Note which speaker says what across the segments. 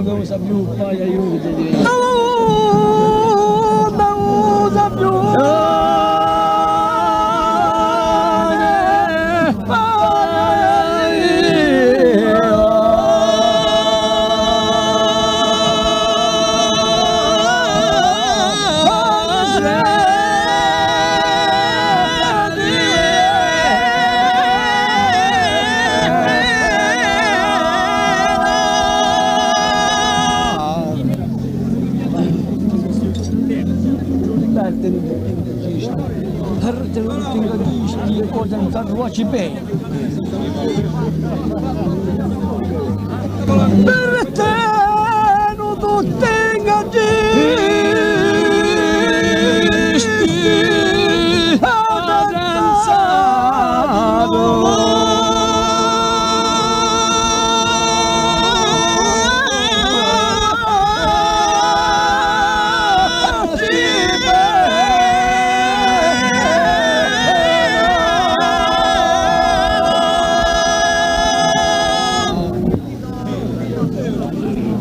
Speaker 1: non usa più, poi aiutati.
Speaker 2: Non usa più.
Speaker 1: Le cose non fanno facci bene.
Speaker 2: Per te non tu tenga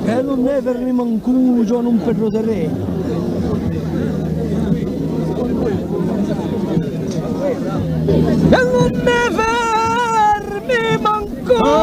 Speaker 1: E non ne per rimancuso, non per rotere.
Speaker 2: e non ne fermi manco.